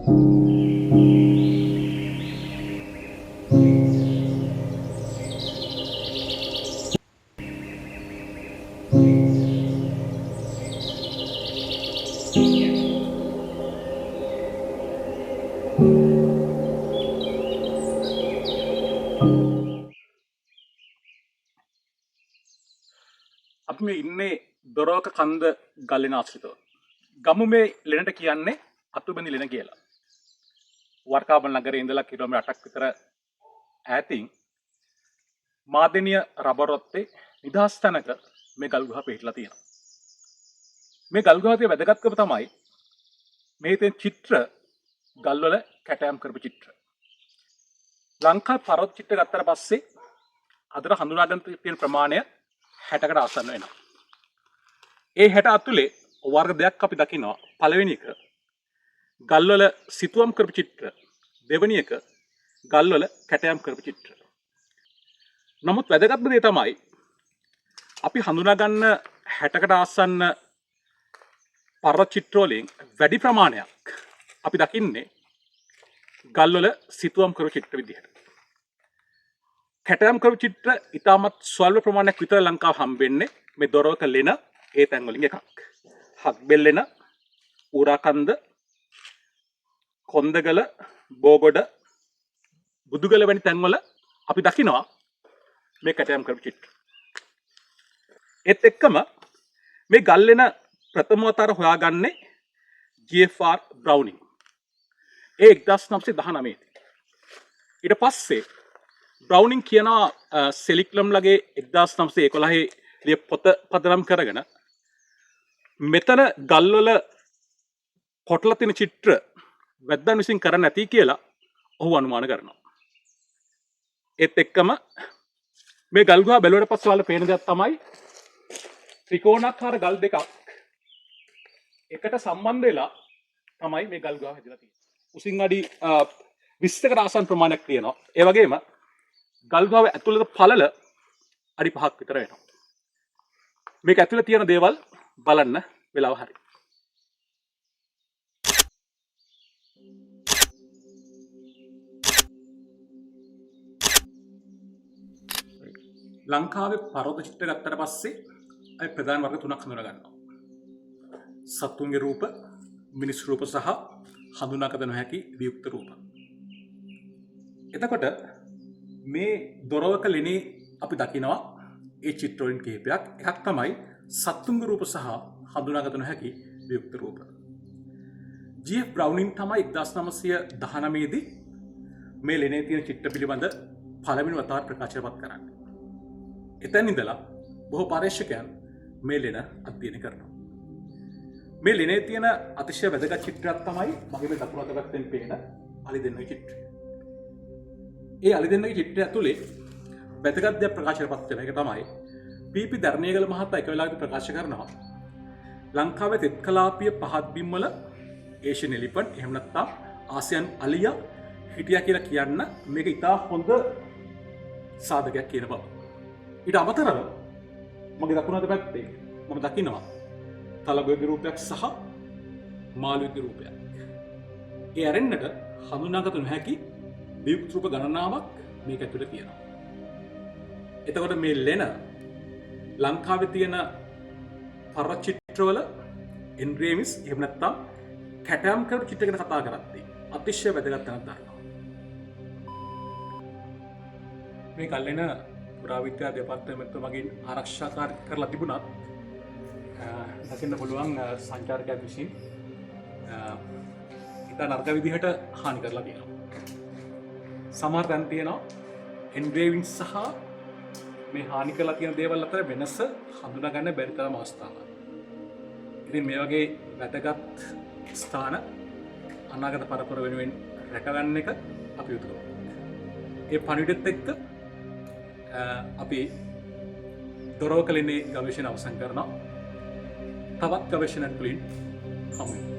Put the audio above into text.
අපි මේ ඉන්නේ දොරවක කන්ද ගල්ලෙන ආශ්‍රිතව. ගමු මේ ලෙනට කියන්නේ අතුබැඳි ලෙන කියලා. වර්කාබන් නගරයේ ඉඳලා කිලෝමීටර් 8ක් විතර ඈතින් මාදෙනිය රබර් ඔත්තේ නිදහස් තැනක මේ ගල් ගුහා පිහිටලා තියෙනවා. මේ ගල් ගුහාවේ වැදගත්කම තමයි මේ තියෙන චිත්‍ර ගල්වල කැටයම් කරපු චිත්‍ර. ලංකා පර්වත චිත්‍ර ගත්තට පස්සේ අදට හඳුනා ගන්න තියෙන ප්‍රමාණය 60කට ආසන්න වෙනවා. ඒ 60 ඇතුලේ වර්ග දෙකක් අපි දකිනවා. පළවෙනි එක ගල්වල සිතුවම් කරපු චිත්‍ර. දෙවෙනි එක ගල්වල කැටයම් කරපු චිත්‍ර. නමුත් වැදගත්ම දේ තමයි අපි හඳුනා ගන්න 60කට ආසන්න පර්වත චිත්‍ර වලින් වැඩි ප්‍රමාණයක් අපි දකින්නේ ගල්වල සිතුවම් කරපු චිත්‍ර විදිහට. කැටයම් කරපු චිත්‍ර ඉතාමත් ස්වල්ප ප්‍රමාණයක් විතර ලංකාව හම්බෙන්නේ මේ දොරවක ලෙන ඒ තැන් වලින් එකක්. හක්බෙල් ලෙන, උරාකන්ද, කොන්දගල, බෝගොඩ, බුදුගල වැනි තැන් වල අපි දකිනවා මේ කැටයම් කරපු චිත්‍ර. ඒත් එක්කම මේ ගල් ලෙන ප්‍රථම වතාර හොයාගන්නේ GFR බ්‍රවුනින්. ඒ 1919 දී. ඊට පස්සේ බ්‍රවුනින් කියන සෙලික්ලම්ලගේ 1911 ලිය පොත පදනම් කරගෙන මෙතන ගල්වල කොටලා තියෙන චිත්‍ර වැද්දන් විසින් කරන්න නැති කියලා ඔහු අනුමාන කරනවා. ඒත් එක්කම මේ ගල් ගුහා බැලුවට පස්සේ ඔයාලට පේන දෙයක් තමයි ත්‍රිකෝණාකාර ගල් දෙකක් එකට සම්බන්ධ වෙලා තමයි මේ ගල් ගුහා හැදිලා තියෙන්නේ. උසින් අඩි 20කට ආසන්න ප්‍රමාණයක් තියෙනවා. ඒ වගේම ගල් ගුහාවේ ඇතුළත පළල අඩි 5ක් විතර වෙනවා. මේක ඇතුළේ තියෙන දේවල් බලන්න වෙලාව හරි. ලංකාවේ පර්වත චිත්‍ර ගත්තට පස්සේ අපි ප්‍රධාන වර්ග තුනක් හඳුනා ගන්නවා. සත්තුන්ගේ රූප, මිනිස් රූප සහ හඳුනාගත නොහැකි වියුක්ත රූප. එතකොට මේ දොරවක ලෙනේ අපි දකිනවා ඒ චිත්‍ර වලින් කිහිපයක්. එකක් තමයි සත්තුන්ගේ රූප සහ හඳුනාගත නොහැකි වියුක්ත රූප. GF බ්‍රවුනින් තමයි 1919 දී මේ ලෙනේ තියෙන චිත්‍ර පිළිබඳ පළවෙනි වතාවට ප්‍රකාශයපත් කරන්නේ. එතැන් ඉඳලා බොහෝ පර්යේෂකයන් මේ ලෙන අධ්‍යයනය කරනවා. මේ ලෙනේ තියෙන අතිශය වැදගත් චිත්‍රයක් තමයි මගේ මේ දකුණු අත පැත්තෙන් පේන අලි දෙන්නගේ චිත්‍රය. ඒ අලි දෙන්නගේ චිත්‍රය ඇතුලේ වැදගත් දෙයක් ප්‍රකාශයපත් වෙන එක තමයි පීපි ධර්ණියගල මහතා එක වෙලාවකදී ප්‍රකාශ කරනවා ලංකාවේ තෙත් කලාපීය පහත් බිම් වල ඒෂියන් එලිෆන්ට් එහෙම නැත්නම් ආසියන් අලියා හිටියා කියලා කියන්න මේක ඉතා හොඳ සාධකයක් කියන බව. ඊට අමතරව මගේ දකුණු අත පැත්තේ මම දකිනවා තලගොයගේ රූපයක් සහ මාළුවෙකුගේ රූපයක්. ඒ ඇරෙන්නට හඳුනාගත නොහැකි වියුක්ත රූප ගණනාවක් මේක ඇතුලේ තියෙනවා. එතකොට මේ ලෙන ලංකාවේ තියෙන පර්වත චිත්‍රවල එන්ග්‍රේවිස් එහෙම නැත්නම් කැටයම් කරපු චිත්‍ර ගැන කතා කරද්දී අතිශය වැදගත් තැනක් දරනවා. මේ කල්ලෙන පුරාවිද්‍යා දෙපාර්තමේන්තුව මගින් ආරක්ෂා කරලා තිබුණත් දකින්න පුළුවන් සංචාරකයන් විසින් ඉතා නරක විදිහට හානි කරලා තියෙනවා. සමහර තැන් තියෙනවා එන්ග්‍රේවින්ස් සහ මේ හානි කරලා තියෙන දේවල් අතර වෙනස හඳුනා ගන්න බැරි තරම් අවස්ථාවක්. ඉතින් මේ වගේ වැදගත් ස්ථාන අනාගත පරපුර වෙනුවෙන් රැකගන්න එක අපි යුතුකමක්. ඒ පණිවිඩෙත් එක්ක අපි දොරවක ලෙනේ ගවේෂණ අවසන් කරනවා. තවත් ගවේෂණ වලින් හමු වෙනවා.